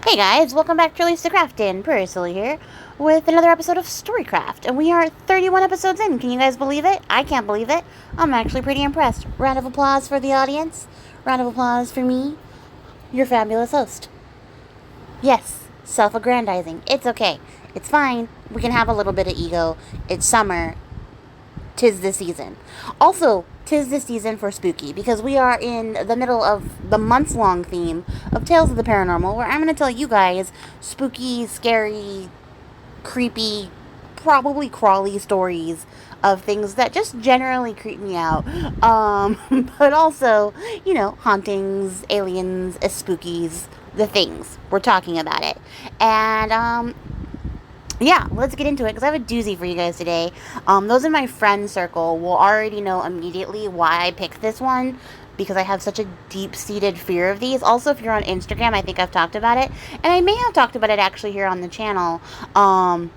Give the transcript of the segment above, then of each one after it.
Hey guys, welcome back to releasethecraftin. Priscilla here with another episode of Storycraft, and we are 31 episodes in. Can you guys believe it? I can't believe it. I'm actually pretty impressed. Round of applause for the audience. Round of applause for me, your fabulous host. Yes, self-aggrandizing. It's okay. It's fine. We can have a little bit of ego. It's summer. 'Tis the season. Also, 'tis the season for spooky, because we are in the middle of the months-long theme of Tales of the Paranormal, where I'm going to tell you guys spooky, scary, creepy, probably crawly stories of things that just generally creep me out. But also, hauntings, aliens, spookies, the things. We're talking about it. And, yeah, let's get into it, because I have a doozy for you guys today. Those in my friend circle will already know immediately why I picked this one, because I have such a deep-seated fear of these. Also, if you're on Instagram, I think I've talked about it, and I may have talked about it actually here on the channel. I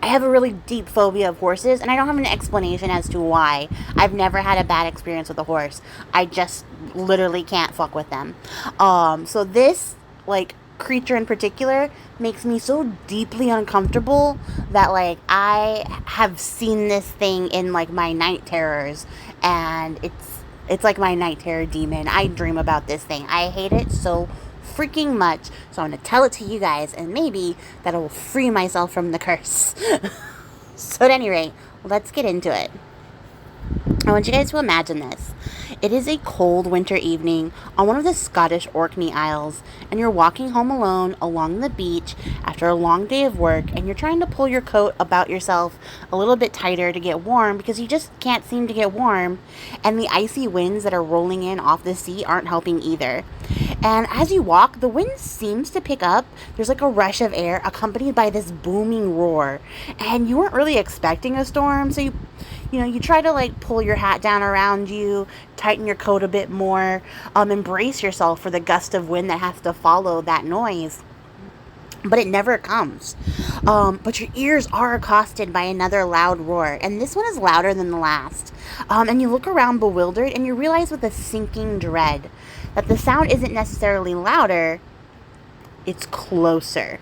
have a really deep phobia of horses, and I don't have an explanation as to why. I've never had a bad experience with a horse. I just literally can't fuck with them. So this, creature in particular makes me so deeply uncomfortable that, I have seen this thing in, my night terrors, and it's like my night terror demon. I dream about this thing. I hate it so freaking much, so I'm gonna tell it to you guys, and maybe that will free myself from the curse. So at any rate, let's get into it. I want you guys to imagine this. It is a cold winter evening on one of the Scottish Orkney Isles, and you're walking home alone along the beach after a long day of work, and you're trying to pull your coat about yourself a little bit tighter to get warm, because you just can't seem to get warm, and the icy winds that are rolling in off the sea aren't helping either. And as you walk, the wind seems to pick up. There's a rush of air accompanied by this booming roar, and you weren't really expecting a storm, so you try to pull your hat down around you, tighten your coat a bit more, embrace yourself for the gust of wind that has to follow that noise. But it never comes. But your ears are accosted by another loud roar, and this one is louder than the last. And you look around bewildered, and you realize with a sinking dread that the sound isn't necessarily louder, it's closer.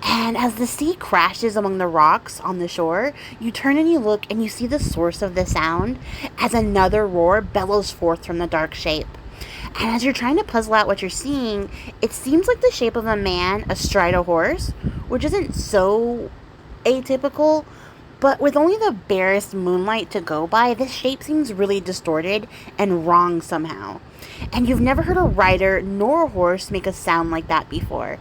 And as the sea crashes among the rocks on the shore, you turn and you look, and you see the source of the sound as another roar bellows forth from the dark shape. And as you're trying to puzzle out what you're seeing, it seems like the shape of a man astride a horse, which isn't so atypical, but with only the barest moonlight to go by, this shape seems really distorted and wrong somehow. And you've never heard a rider nor a horse make a sound like that before.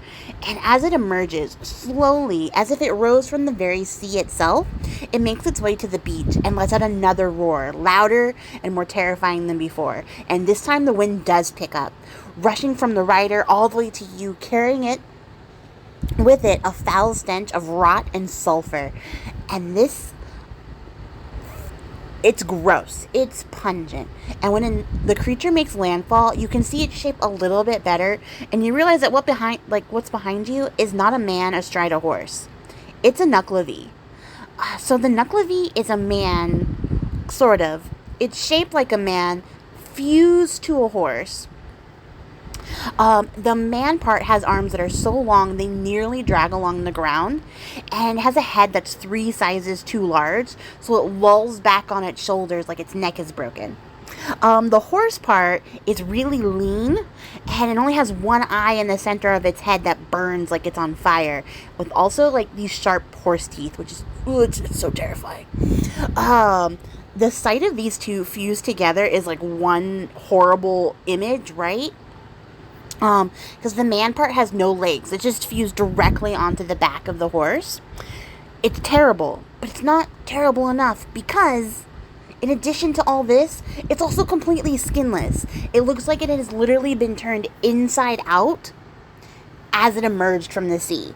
And as it emerges, slowly, as if it rose from the very sea itself, it makes its way to the beach and lets out another roar, louder and more terrifying than before. And this time the wind does pick up, rushing from the rider all the way to you, carrying it with it a foul stench of rot and sulfur. And it's gross. It's pungent. And when the creature makes landfall, you can see its shape a little bit better, and you realize that what's behind you is not a man astride a horse. It's a Nuckelavee. So the Nuckelavee is a man, sort of. It's shaped like a man, fused to a horse. The man part has arms that are so long they nearly drag along the ground, and has a head that's 3 sizes too large, so it lolls back on its shoulders like its neck is broken. The horse part is really lean, and it only has one eye in the center of its head that burns like it's on fire, with also these sharp horse teeth, which is it's so terrifying. The sight of these two fused together is one horrible image, right? Because the man part has no legs. It's just fused directly onto the back of the horse. It's terrible, but it's not terrible enough, because in addition to all this, it's also completely skinless. It looks like it has literally been turned inside out as it emerged from the sea.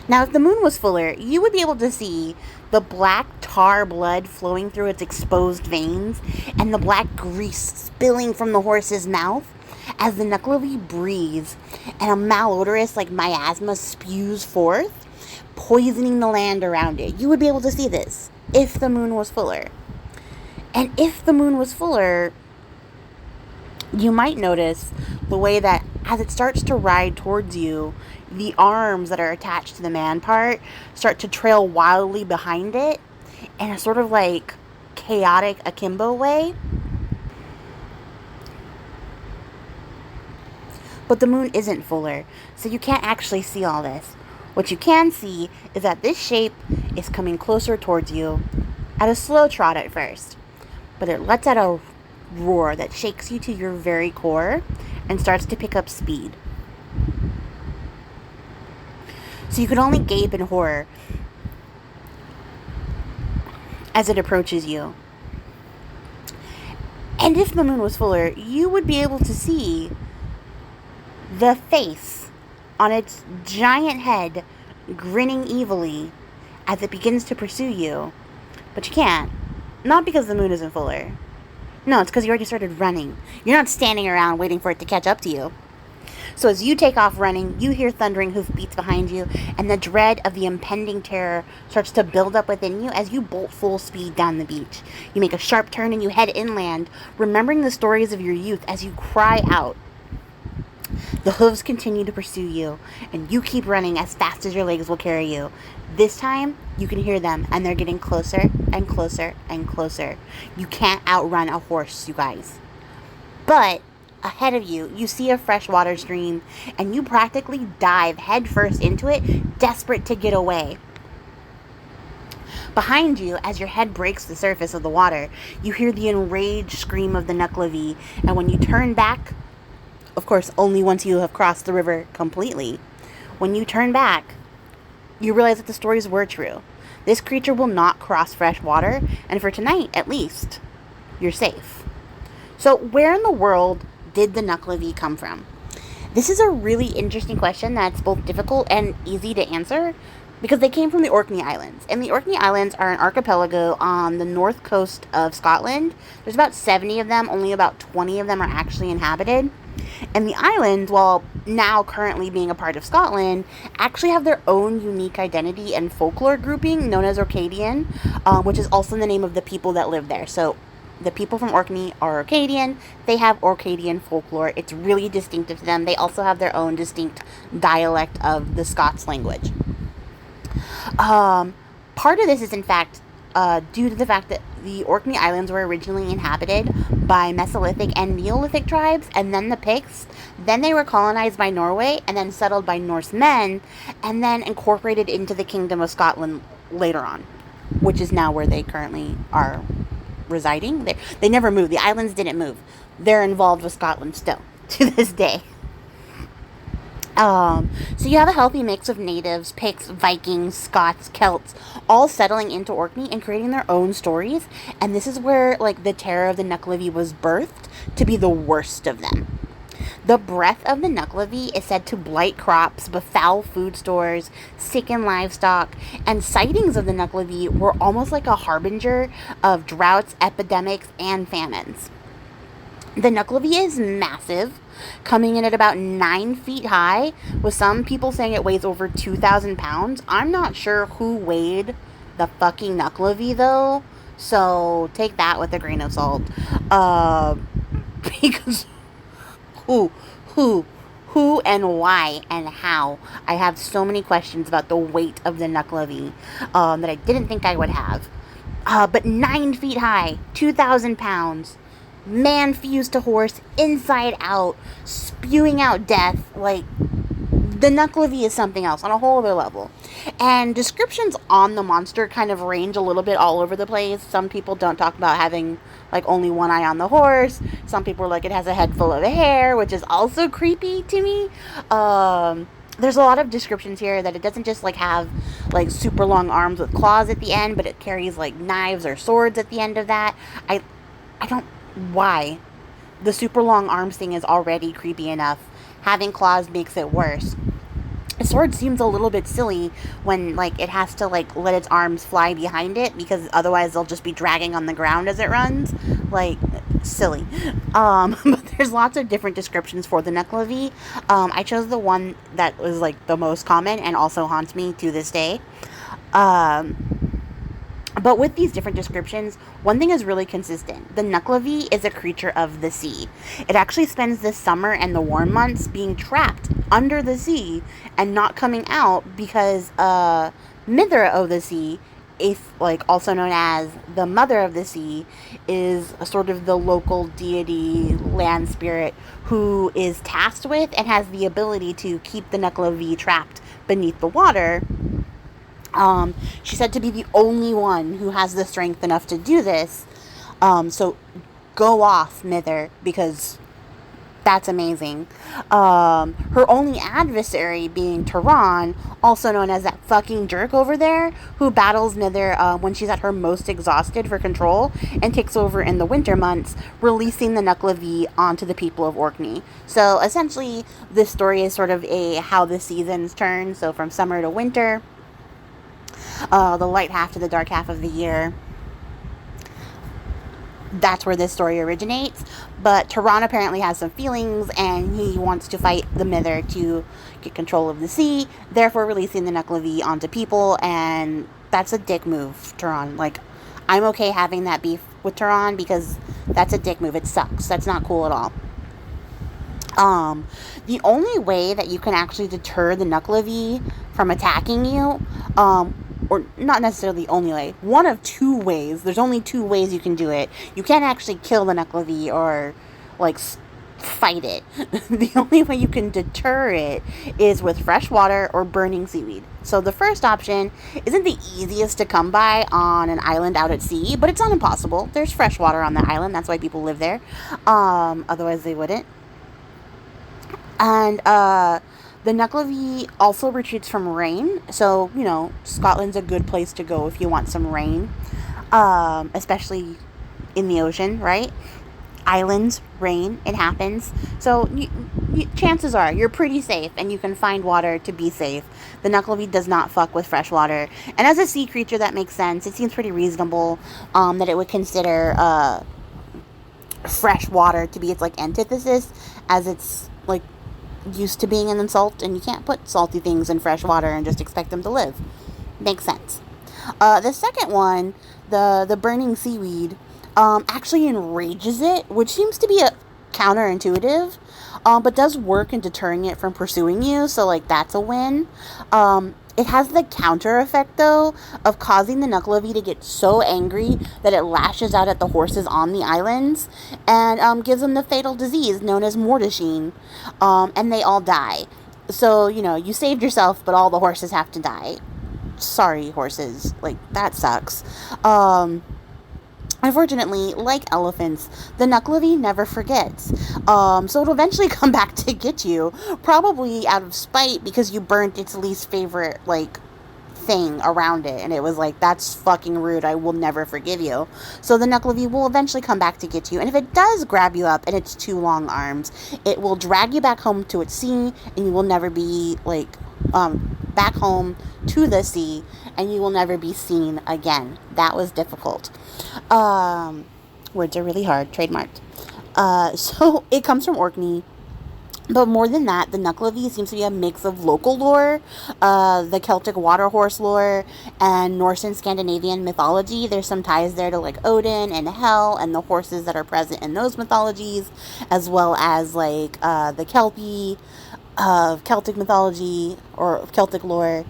Now, if the moon was fuller, you would be able to see the black tar blood flowing through its exposed veins, and the black grease spilling from the horse's mouth as the Nuckelavee breathes, and a malodorous miasma spews forth, poisoning the land around it. You would be able to see this if the moon was fuller. And if the moon was fuller, you might notice the way that as it starts to ride towards you, the arms that are attached to the man part start to trail wildly behind it in a sort of like chaotic akimbo way. But the moon isn't fuller, so you can't actually see all this. What you can see is that this shape is coming closer towards you at a slow trot at first, but it lets out a roar that shakes you to your very core and starts to pick up speed. So you can only gape in horror as it approaches you. And if the moon was fuller, you would be able to see the face on its giant head grinning evilly as it begins to pursue you. But you can't. Not because the moon isn't fuller. No, it's because you already started running. You're not standing around waiting for it to catch up to you. So as you take off running, you hear thundering hoofbeats behind you, and the dread of the impending terror starts to build up within you as you bolt full speed down the beach. You make a sharp turn and you head inland, remembering the stories of your youth as you cry out. The hooves continue to pursue you, and you keep running as fast as your legs will carry you. This time, you can hear them, and they're getting closer and closer and closer. You can't outrun a horse, you guys. But ahead of you, you see a freshwater stream, and you practically dive headfirst into it, desperate to get away. Behind you, as your head breaks the surface of the water, you hear the enraged scream of the Nuckelavee, and when you turn back, of course, only once you have crossed the river completely, when you turn back, you realize that the stories were true. This creature will not cross fresh water, and for tonight, at least, you're safe. So, where in the world did the Nuckelavee come from? This is a really interesting question that's both difficult and easy to answer, because they came from the Orkney Islands. And the Orkney Islands are an archipelago on the north coast of Scotland. There's about 70 of them, only about 20 of them are actually inhabited. And the islands, while now currently being a part of Scotland, actually have their own unique identity and folklore grouping known as Orcadian, which is also the name of the people that live there. So the people from Orkney are Orcadian. They have Orcadian folklore. It's really distinctive to them. They also have their own distinct dialect of the Scots language. Part of this is, in fact, due to the fact that the Orkney Islands were originally inhabited by Mesolithic and Neolithic tribes, and then the Picts. Then they were colonized by Norway, and then settled by Norsemen, and then incorporated into the Kingdom of Scotland later on, which is now where they currently are residing. They never moved. The islands didn't move. They're involved with Scotland still, to this day. So you have a healthy mix of natives, Picts, Vikings, Scots, Celts, all settling into Orkney and creating their own stories. And this is where, like, the terror of the Nuckelavee was birthed to be the worst of them. The breath of the Nuckelavee is said to blight crops, befoul food stores, sicken livestock, and sightings of the Nuckelavee were almost like a harbinger of droughts, epidemics, and famines. The Nuckelavee is massive, coming in at about 9 feet high, with some people saying it weighs over 2,000 pounds. I'm not sure who weighed the fucking Nuckelavee, though, so take that with a grain of salt. Because who and why and how? I have so many questions about the weight of the Nuckelavee that I didn't think I would have. But 9 feet high, 2,000 pounds. Man fused to horse, inside out, spewing out death. Like, the Nuckelavee is something else on a whole other level. And descriptions on the monster kind of range a little bit all over the place. Some people don't talk about having, like, only one eye on the horse. Some people are like, it has a head full of hair, which is also creepy to me. There's a lot of descriptions here that it doesn't just, like, have, like, super long arms with claws at the end, but it carries, like, knives or swords at the end of that. I don't... Why? The super long arms thing is already creepy enough. Having claws makes it worse. A sword seems a little bit silly when, like, it has to, like, let its arms fly behind it, because otherwise they'll just be dragging on the ground as it runs. Like, silly. But there's lots of different descriptions for the Nuckelavee. I chose the one that was, like, the most common and also haunts me to this day. But with these different descriptions, one thing is really consistent. The Nuckelavee is a creature of the sea. It actually spends the summer and the warm months being trapped under the sea and not coming out because Mither of the sea, if like also known as the Mother of the Sea, is a sort of the local deity land spirit who is tasked with and has the ability to keep the Nuckelavee trapped beneath the water. She's said to be the only one who has the strength enough to do this. So go off, Mither, because that's amazing. Her only adversary being Tehran, also known as that fucking jerk over there, who battles Mither when she's at her most exhausted for control and takes over in the winter months, releasing the Nuckelavee onto the people of Orkney. So essentially, this story is sort of a how the seasons turn. So from summer to winter. The light half to the dark half of the year. That's where this story originates. But Tehran apparently has some feelings and he wants to fight the Mither to get control of the sea, therefore releasing the Nuckelavee onto people, and that's a dick move, Tehran. Like, I'm okay having that beef with Tehran because that's a dick move. It sucks. That's not cool at all. The only way that you can actually deter the Nuckelavee from attacking you, or not necessarily the only way, one of two ways. There's only two ways you can do it. You can't actually kill the Nuckelavee or, like, fight it. The only way you can deter it is with fresh water or burning seaweed. So the first option isn't the easiest to come by on an island out at sea, but it's not impossible. There's fresh water on the island. That's why people live there. Otherwise they wouldn't. And, the Nuckelavee also retreats from rain, so, you know, Scotland's a good place to go if you want some rain, especially in the ocean, right? Islands, rain, it happens. So, chances are you're pretty safe and you can find water to be safe. The Nuckelavee does not fuck with fresh water. And as a sea creature, that makes sense. It seems pretty reasonable that it would consider fresh water to be its, like, antithesis, as it's, like, used to being an insult, and you can't put salty things in fresh water and just expect them to live. Makes sense. The second one, the burning seaweed, actually enrages it, which seems to be a counterintuitive, but does work in deterring it from pursuing you, so, like, that's a win. It has the counter effect, though, of causing the Nuckelavee to get so angry that it lashes out at the horses on the islands and gives them the fatal disease known as mortishine, and they all die. So, you know, you saved yourself, but all the horses have to die. Sorry, horses. Like, that sucks. Unfortunately, like elephants, the Nuckelavee never forgets. So it'll eventually come back to get you, probably out of spite because you burnt its least favorite, like, thing around it. And it was like, that's fucking rude. I will never forgive you. So the Nuckelavee will eventually come back to get you. And if it does grab you up in its two long arms, it will drag you back home to its sea, and you will never be, like, back home to the sea, and you will never be seen again. That was difficult. Words are really hard. Trademarked. So it comes from Orkney. But more than that, the Nuckelavee seems to be a mix of local lore, the Celtic water horse lore, and Norse and Scandinavian mythology. There's some ties there to, like, Odin and Hel and the horses that are present in those mythologies, as well as, like, the Kelpie of Celtic mythology or Celtic lore.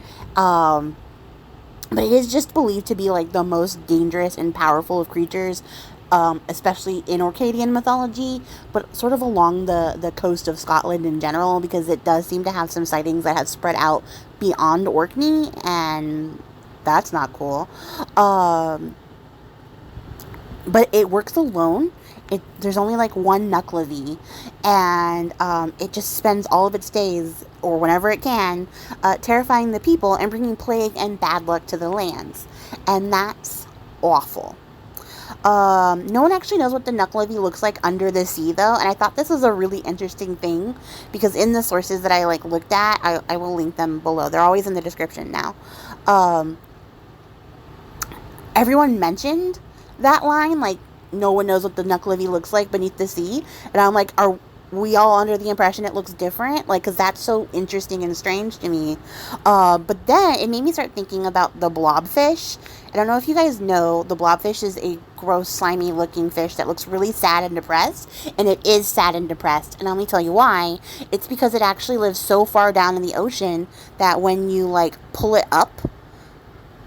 But it is just believed to be, like, the most dangerous and powerful of creatures, especially in Orcadian mythology, but sort of along the coast of Scotland in general, because it does seem to have some sightings that have spread out beyond Orkney, and that's not cool. But it works alone. There's only, like, one Nuckelavee, and it just spends all of its days, or whenever it can, terrifying the people and bringing plague and bad luck to the lands. And that's awful. No one actually knows what the Nuckelavee looks like under the sea, though, and I thought this was a really interesting thing, because in the sources that I, like, looked at, I will link them below. They're always in the description now. Everyone mentioned that line, like, no one knows what the Nuckelavee looks like beneath the sea. And I'm like, we all under the impression it looks different, like, because that's so interesting and strange to me. But then it made me start thinking about the blobfish. I don't know if you guys know, the blobfish is a gross, slimy looking fish that looks really sad and depressed, and it is sad and depressed. And let me tell you why. It's because it actually lives so far down in the ocean that when you, like, pull it up,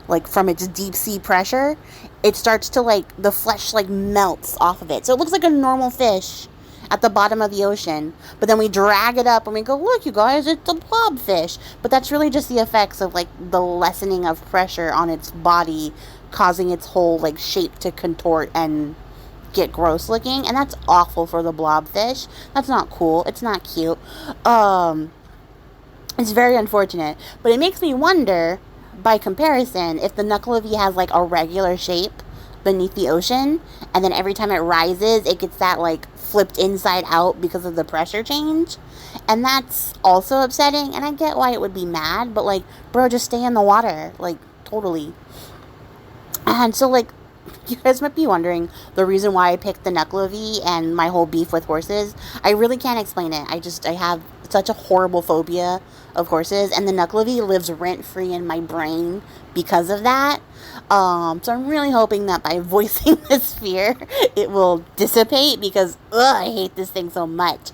like, from its deep sea pressure, it starts to, like, the flesh, like, melts off of it. So it looks like a normal fish at the bottom of the ocean, but then we drag it up and we go, look, you guys, it's a blobfish. But that's really just the effects of, like, the lessening of pressure on its body, causing its whole, like, shape to contort and get gross looking. And that's awful for the blobfish. That's not cool. It's not cute. It's very unfortunate. But it makes me wonder, by comparison, if the Nuckelavee has, like, a regular shape beneath the ocean, and then every time it rises, it gets that, like, flipped inside out because of the pressure change. And that's also upsetting, and I get why it would be mad, but, like, bro, just stay in the water, like, totally. And so, like, you guys might be wondering the reason why I picked the Nuckelavee and my whole beef with horses. I really can't explain it. I have such a horrible phobia of horses, and the Nuckelavee lives rent-free in my brain because of that. So I'm really hoping that by voicing this fear, it will dissipate, because I hate this thing so much.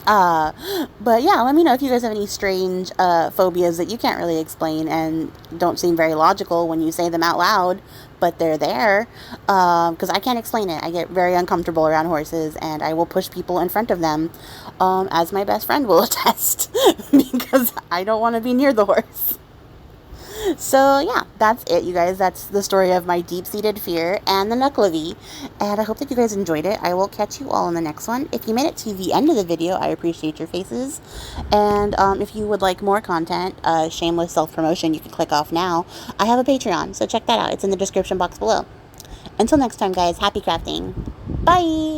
But yeah, let me know if you guys have any strange phobias that you can't really explain and don't seem very logical when you say them out loud, but they're there. Because I can't explain it. I get very uncomfortable around horses, and I will push people in front of them, as my best friend will attest, because I don't want to be near the horse. So yeah, that's it, you guys. That's the story of my deep-seated fear and the Nuckelavee, and I hope that you guys enjoyed it. I will catch you all in the next one. If you made it to the end of the video, I appreciate your faces, and if you would like more content, shameless self-promotion, you can click off now. I have a Patreon, so check that out. It's in the description box below. Until next time, guys, happy crafting. Bye!